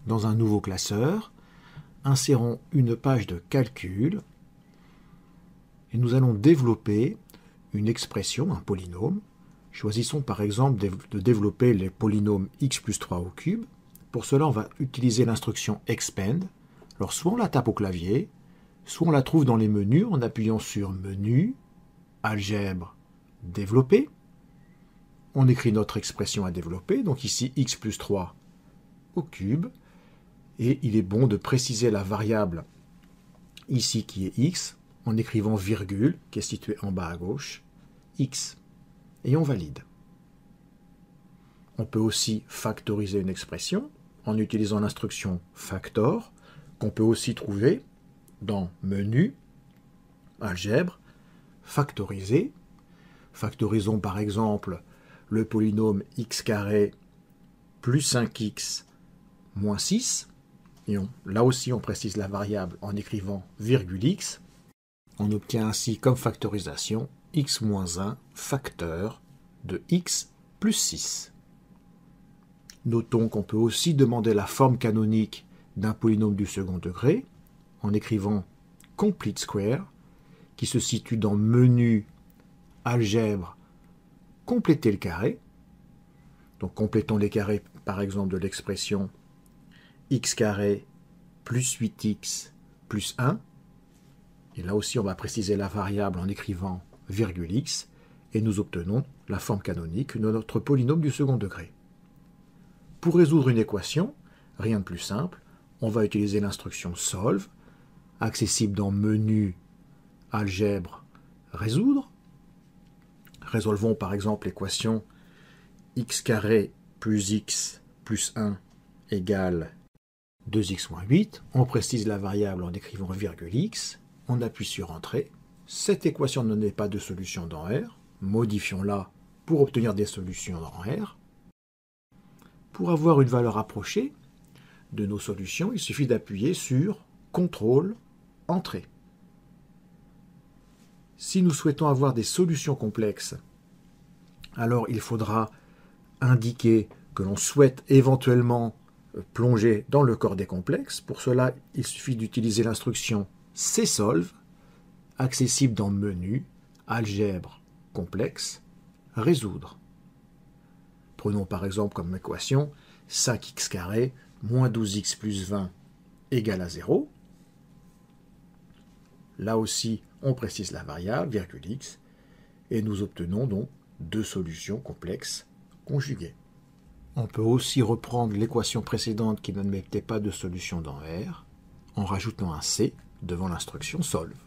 dans un nouveau classeur, insérons une page de calcul et nous allons développer une expression, un polynôme. Choisissons par exemple de développer les polynômes x plus 3 au cube. Pour cela, on va utiliser l'instruction expand. Alors soit on la tape au clavier, soit on la trouve dans les menus en appuyant sur Menu, Algèbre, Développer. On écrit notre expression à développer, donc ici x plus 3 au cube. Et il est bon de préciser la variable ici qui est x en écrivant virgule, qui est située en bas à gauche, x. Et on valide. On peut aussi factoriser une expression en utilisant l'instruction factor, qu'on peut aussi trouver dans Menu, Algèbre, Factoriser. Factorisons par exemple le polynôme x carré plus 5x moins 6. Et là aussi, on précise la variable en écrivant virgule x. On obtient ainsi comme factorisation x moins 1 facteur de x plus 6. Notons qu'on peut aussi demander la forme canonique d'un polynôme du second degré en écrivant complete square, qui se situe dans Menu, Algèbre, Compléter le carré. Donc complétons les carrés par exemple de l'expression x carré plus 8x plus 1. Et là aussi, on va préciser la variable en écrivant virgule x, et nous obtenons la forme canonique de notre polynôme du second degré. Pour résoudre une équation, rien de plus simple, on va utiliser l'instruction solve, accessible dans Menu, Algèbre, Résoudre. Résolvons par exemple l'équation x carré plus x plus 1 égale 2x moins 8. On précise la variable en écrivant virgule x. On appuie sur Entrée. Cette équation ne donne pas de solution dans R. Modifions-la pour obtenir des solutions dans R. Pour avoir une valeur approchée de nos solutions, il suffit d'appuyer sur CTRL, Entrée. Si nous souhaitons avoir des solutions complexes, alors il faudra indiquer que l'on souhaite éventuellement plonger dans le corps des complexes. Pour cela, il suffit d'utiliser l'instruction csolve, accessible dans Menu, Algèbre, Complexe, Résoudre. Prenons par exemple comme équation 5x carré moins 12x plus 20 égale à 0. Là aussi, on précise la variable, virgule x, et nous obtenons donc deux solutions complexes conjuguées. On peut aussi reprendre l'équation précédente qui n'admettait pas de solution dans R en rajoutant un C devant l'instruction solve.